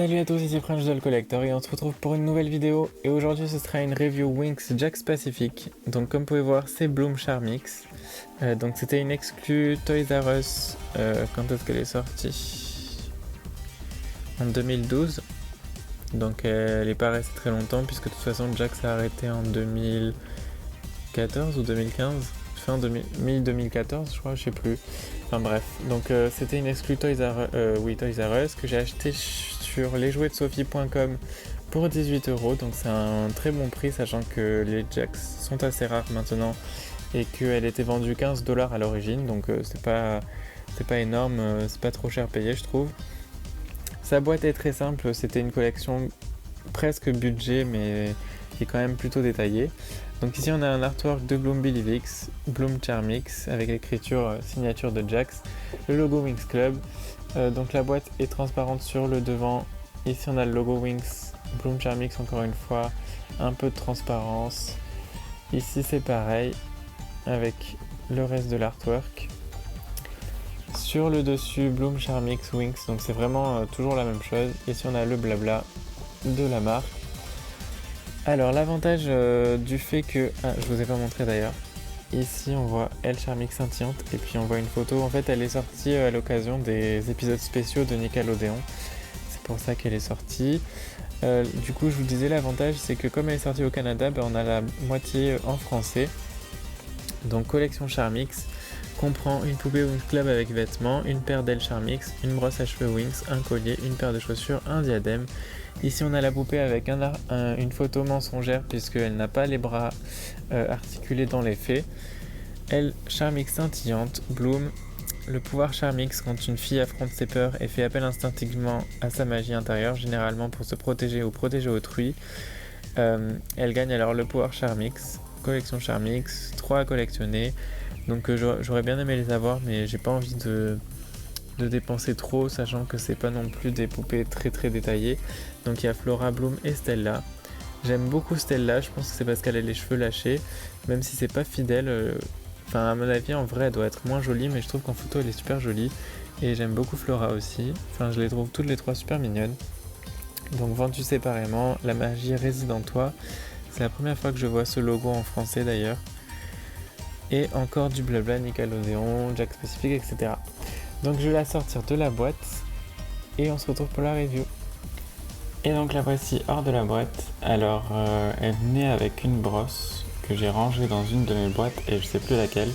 Salut à tous, ici French Doll Collector et on se retrouve pour une nouvelle vidéo. Et aujourd'hui ce sera une review Winx Jax Pacific. Donc comme vous pouvez voir c'est Bloom Charmix. Donc c'était une exclue Toys R Us. Quand est-ce qu'elle est sortie? En 2012. Donc elle est pas restée très longtemps puisque de toute façon Jax a arrêté en 2014 ou 2015. Fin mi-2014 je crois, je sais plus. Enfin bref, donc c'était une exclue Toys R Us que j'ai acheté sur lesjouetsdesophie.com pour 18€, donc c'est un très bon prix sachant que les Jax sont assez rares maintenant et qu'elle était vendue 15$ à l'origine, donc c'est pas énorme, c'est pas trop cher payé je trouve. Sa boîte est très simple, c'était une collection presque budget mais qui est quand même plutôt détaillée. Donc ici on a un artwork de Bloom Believix, Bloom Charmix avec l'écriture signature de Jax, le logo Winx Club. Donc la boîte est transparente sur le devant. Ici on a le logo Winx, Bloom Charmix encore une fois, un peu de transparence. Ici c'est pareil avec le reste de l'artwork. Sur le dessus Bloom Charmix Winx, donc c'est vraiment toujours la même chose. Ici on a le blabla de la marque. Alors l'avantage du fait que... Ah, je vous ai pas montré d'ailleurs. Ici on voit Elle Charmix scintillante et puis on voit une photo. En fait elle est sortie à l'occasion des épisodes spéciaux de Nickelodeon. C'est pour ça qu'elle est sortie. Du coup je vous disais l'avantage c'est que comme elle est sortie au Canada, on a la moitié en français. Donc collection Charmix comprend une poupée Winx Club avec vêtements, une paire d'Elle Charmix, une brosse à cheveux Winx, un collier, une paire de chaussures, un diadème. Ici on a la poupée avec une photo mensongère puisqu'elle n'a pas les bras articulés dans les faits. Elle Charmix scintillante, Bloom. Le pouvoir Charmix quand une fille affronte ses peurs et fait appel instinctivement à sa magie intérieure, généralement pour se protéger ou protéger autrui. Elle gagne alors le pouvoir Charmix. Collection Charmix, 3 à collectionner. Donc j'aurais bien aimé les avoir mais j'ai pas envie de dépenser trop, sachant que c'est pas non plus des poupées très détaillées. Donc il y a Flora, Bloom et Stella. J'aime beaucoup Stella, je pense que c'est parce qu'elle a les cheveux lâchés, même si c'est pas fidèle. Enfin à mon avis en vrai elle doit être moins jolie, mais je trouve qu'en photo elle est super jolie. Et j'aime beaucoup Flora aussi, enfin je les trouve toutes les trois super mignonnes. Donc vendues séparément, la magie réside en toi. C'est la première fois que je vois ce logo en français d'ailleurs. Et encore du blabla Nickelodeon, Jax Pacific, etc. Donc je vais la sortir de la boîte et on se retrouve pour la review. Et donc la voici hors de la boîte. Alors elle venait avec une brosse que j'ai rangée dans une de mes boîtes et je sais plus laquelle.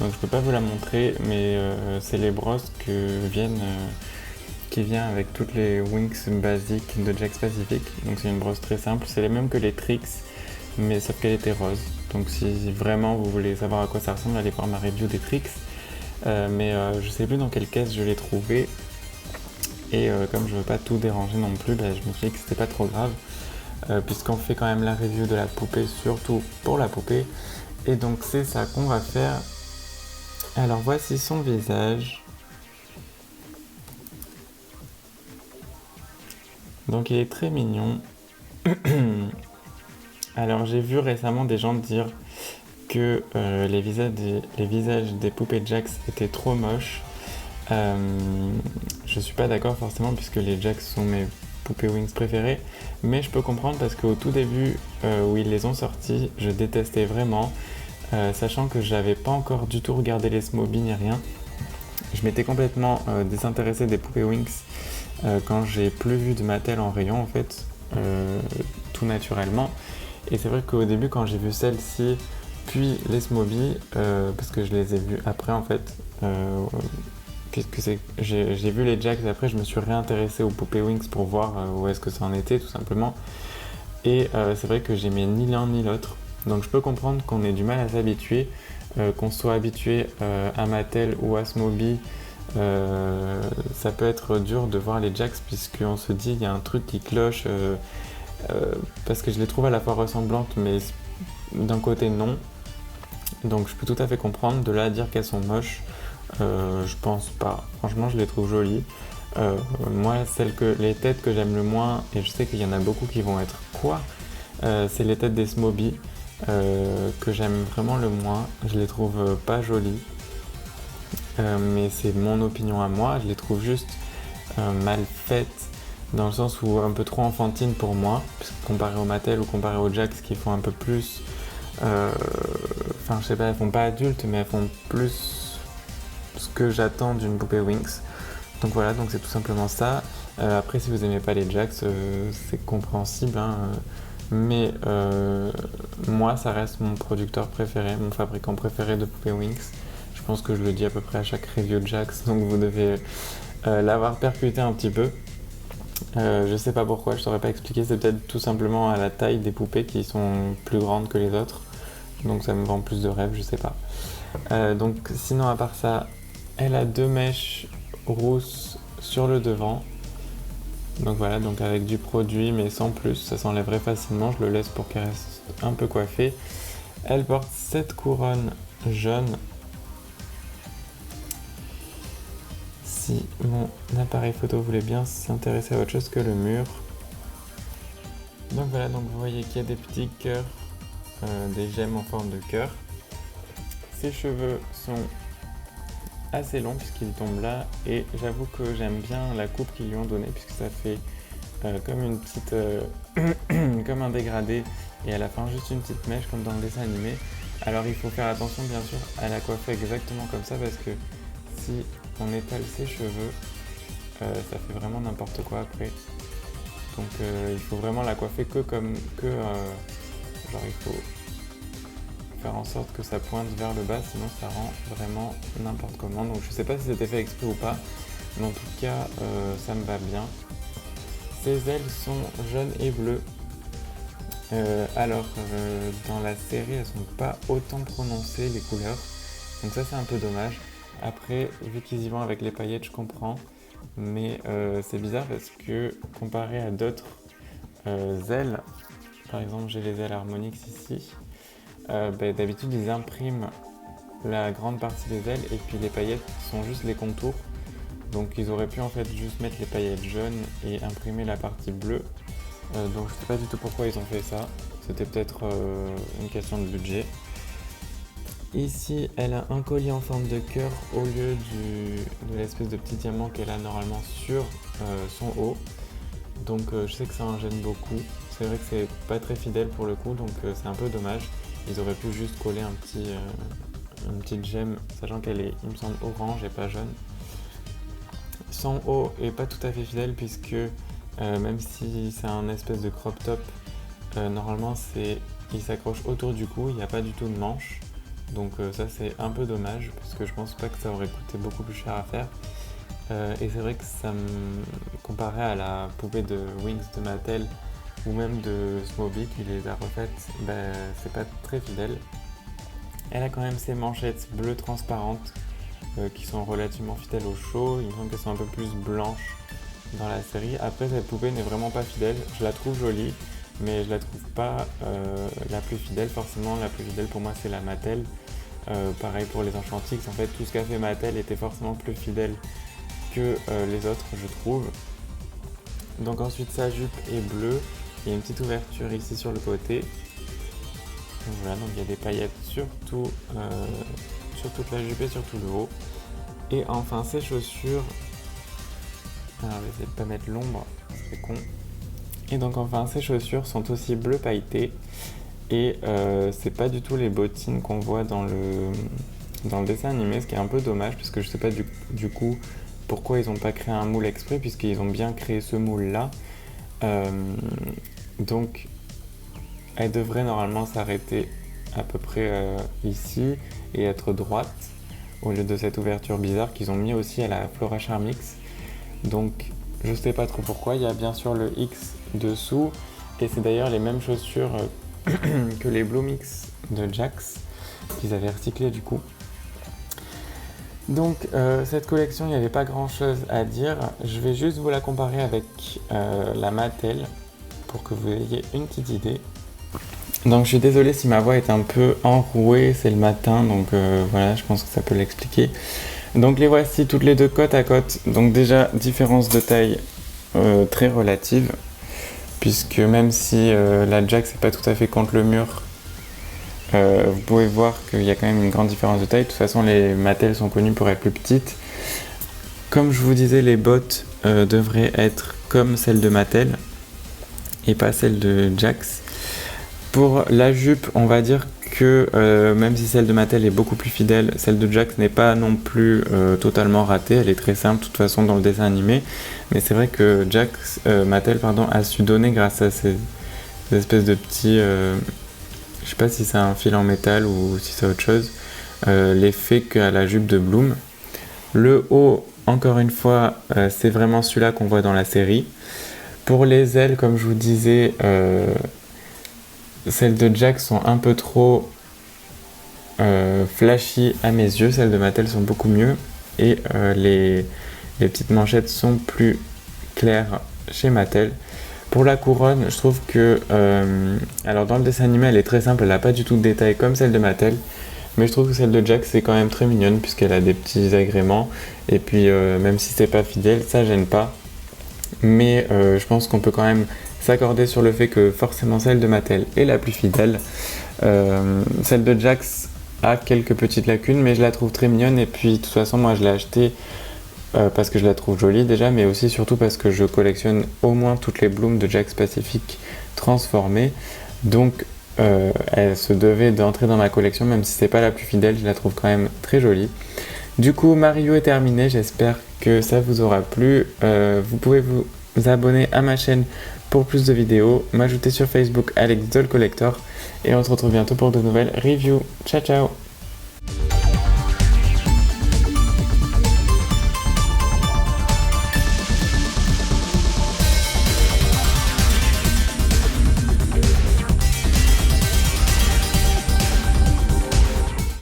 Donc je peux pas vous la montrer, mais c'est les brosses qui vient avec toutes les Winx basiques de Jax Pacific. Donc c'est une brosse très simple, c'est les mêmes que les Tricks, mais sauf qu'elle était rose. Donc si vraiment vous voulez savoir à quoi ça ressemble, allez voir ma review des Tricks. Mais je sais plus dans quelle caisse je l'ai trouvé. Et comme je veux pas tout déranger non plus, je me suis dit que c'était pas trop grave. Puisqu'on fait quand même la review de la poupée, surtout pour la poupée. Et donc c'est ça qu'on va faire. Alors voici son visage. Donc il est très mignon. Alors j'ai vu récemment des gens dire que les visages des poupées Jax étaient trop moches. Je suis pas d'accord forcément puisque les Jax sont mes poupées Winx préférées, mais je peux comprendre parce qu'au tout début où ils les ont sortis, je détestais vraiment, sachant que j'avais pas encore du tout regardé les Smoby ni rien. Je m'étais complètement désintéressé des poupées Winx quand j'ai plus vu de Mattel en rayon en fait, tout naturellement. Et c'est vrai qu'au début quand j'ai vu celle-ci puis les Smoby, parce que je les ai vus après en fait, j'ai vu les Jax et après je me suis réintéressé aux poupées Winx pour voir où est-ce que ça en était tout simplement. Et c'est vrai que j'aimais ni l'un ni l'autre. Donc je peux comprendre qu'on ait du mal à s'habituer, qu'on soit habitué à Mattel ou à Smoby. Ça peut être dur de voir les Jax puisqu'on se dit il y a un truc qui cloche parce que je les trouve à la fois ressemblantes mais d'un côté non. Donc je peux tout à fait comprendre. De là à dire qu'elles sont moches, je pense pas. Franchement je les trouve jolies. Moi les têtes que j'aime le moins, et je sais qu'il y en a beaucoup qui vont être quoi, c'est les têtes des Smoby que j'aime vraiment le moins. Je les trouve pas jolies. Mais c'est mon opinion à moi, je les trouve juste mal faites, dans le sens où un peu trop enfantine pour moi, parce que comparé aux Mattel ou comparé aux Jax qui font un peu plus, enfin je sais pas, elles font pas adultes, mais elles font plus ce que j'attends d'une poupée Winx. Donc voilà, donc c'est tout simplement ça. Après, si vous aimez pas les Jax, c'est compréhensible, hein, mais moi, ça reste mon producteur préféré, mon fabricant préféré de poupées Winx. Je pense que je le dis à peu près à chaque review de Jax, donc vous devez l'avoir percuté un petit peu. Je sais pas pourquoi, je saurais pas expliquer, c'est peut-être tout simplement à la taille des poupées qui sont plus grandes que les autres, donc ça me vend plus de rêves, je sais pas. Donc sinon à part ça, elle a 2 mèches rousses sur le devant. Donc voilà, donc avec du produit mais sans plus, ça s'enlèverait facilement, je le laisse pour qu'elle reste un peu coiffée. Elle porte cette couronne jaune. Si mon appareil photo voulait bien s'intéresser à autre chose que le mur. Donc voilà, donc vous voyez qu'il y a des petits cœurs, des gemmes en forme de cœur. Ses cheveux sont assez long puisqu'il tombe là, et j'avoue que j'aime bien la coupe qu'ils lui ont donnée puisque ça fait comme une petite comme un dégradé et à la fin juste une petite mèche comme dans le dessin animé. Alors il faut faire attention bien sûr à la coiffer exactement comme ça, parce que si on étale ses cheveux ça fait vraiment n'importe quoi après. Donc il faut vraiment la coiffer genre il faut faire en sorte que ça pointe vers le bas, sinon ça rend vraiment n'importe comment. Donc je sais pas si c'était fait exprès ou pas, mais en tout cas ça me va bien. Ses ailes sont jaunes et bleues. Dans la série elles sont pas autant prononcées les couleurs, donc ça c'est un peu dommage. Après, vu qu'ils y vont avec les paillettes, je comprends, mais c'est bizarre parce que comparé à d'autres ailes, par exemple j'ai les ailes Harmonix ici, d'habitude ils impriment la grande partie des ailes et puis les paillettes sont juste les contours. Donc ils auraient pu en fait juste mettre les paillettes jaunes et imprimer la partie bleue. Donc je sais pas du tout pourquoi ils ont fait ça. C'était peut-être une question de budget. Ici elle a un collier en forme de cœur au lieu de l'espèce de petit diamant qu'elle a normalement sur son haut. Donc je sais que ça en gêne beaucoup. C'est vrai que c'est pas très fidèle pour le coup, donc c'est un peu dommage. Ils auraient pu juste coller une petite gemme, sachant qu'elle est, il me semble, orange et pas jaune. Son haut est pas tout à fait fidèle puisque même si c'est un espèce de crop top, normalement il s'accroche autour du cou, il n'y a pas du tout de manche. Donc ça c'est un peu dommage parce que je pense pas que ça aurait coûté beaucoup plus cher à faire. Et c'est vrai que ça me comparait à la poupée de Winx de Mattel ou même de Smobie qui les a refaites, c'est pas très fidèle. Elle a quand même ses manchettes bleues transparentes qui sont relativement fidèles au show. Il me semble qu'elles sont un peu plus blanches dans la série. Après, cette poupée n'est vraiment pas fidèle. Je la trouve jolie, mais je la trouve pas la plus fidèle. Forcément, la plus fidèle pour moi, c'est la Mattel. Pareil pour les Enchantix. En fait, tout ce qu'a fait Mattel était forcément plus fidèle que les autres, je trouve. Donc ensuite, sa jupe est bleue. Il y a une petite ouverture ici sur le côté. Donc voilà, donc il y a des paillettes sur toute la jupe et sur tout le haut. Et enfin, ses chaussures. Alors, je vais essayer de pas mettre l'ombre, c'est con. Et donc enfin, ces chaussures sont aussi bleu pailleté. Et c'est pas du tout les bottines qu'on voit dans le dessin animé, ce qui est un peu dommage, parce que je sais pas du coup pourquoi ils ont pas créé un moule exprès, puisqu'ils ont bien créé ce moule là. Donc elle devrait normalement s'arrêter à peu près ici et être droite, au lieu de cette ouverture bizarre qu'ils ont mis aussi à la Flora Charmix. Donc je sais pas trop pourquoi. Il y a bien sûr le X dessous, et c'est d'ailleurs les mêmes chaussures que les Blue Mix de Jax qu'ils avaient recyclé du coup. Donc cette collection, il n'y avait pas grand chose à dire. Je vais juste vous la comparer avec la Mattel pour que vous ayez une petite idée. Donc je suis désolé si ma voix est un peu enrouée, c'est le matin, donc voilà, je pense que ça peut l'expliquer. Donc les voici toutes les deux côte à côte. Donc déjà, différence de taille très relative, puisque même si la Jax n'est pas tout à fait contre le mur, vous pouvez voir qu'il y a quand même une grande différence de taille. De toute façon, les Mattel sont connues pour être plus petites. Comme je vous disais, les bottes devraient être comme celle de Mattel et pas celle de Jax. Pour la jupe, on va dire que même si celle de Mattel est beaucoup plus fidèle, celle de Jax n'est pas non plus totalement ratée. Elle est très simple de toute façon dans le dessin animé, mais c'est vrai que Mattel a su donner grâce à ces espèces de petits, je sais pas si c'est un fil en métal ou si c'est autre chose, l'effet qu'a la jupe de Bloom. Le haut, encore une fois, c'est vraiment celui-là qu'on voit dans la série. Pour les ailes, comme je vous disais, celles de Jax sont un peu trop flashy à mes yeux, celles de Mattel sont beaucoup mieux, et les petites manchettes sont plus claires chez Mattel. Pour la couronne, je trouve que alors dans le dessin animé elle est très simple, elle n'a pas du tout de détails comme celle de Mattel, mais je trouve que celle de Jax est quand même très mignonne puisqu'elle a des petits agréments, et puis même si c'est pas fidèle, ça gêne pas, mais je pense qu'on peut quand même s'accorder sur le fait que forcément celle de Mattel est la plus fidèle. Celle de Jax a quelques petites lacunes, mais je la trouve très mignonne, et puis de toute façon moi je l'ai achetée parce que je la trouve jolie déjà, mais aussi surtout parce que je collectionne au moins toutes les Bloom de Jax Pacific transformées, donc elle se devait d'entrer dans ma collection, même si c'est pas la plus fidèle, je la trouve quand même très jolie. Du coup, ma review est terminée, j'espère que ça vous aura plu. Vous pouvez vous abonner à ma chaîne pour plus de vidéos, m'ajouter sur Facebook Alex Doll Collector, et on se retrouve bientôt pour de nouvelles reviews. Ciao ciao.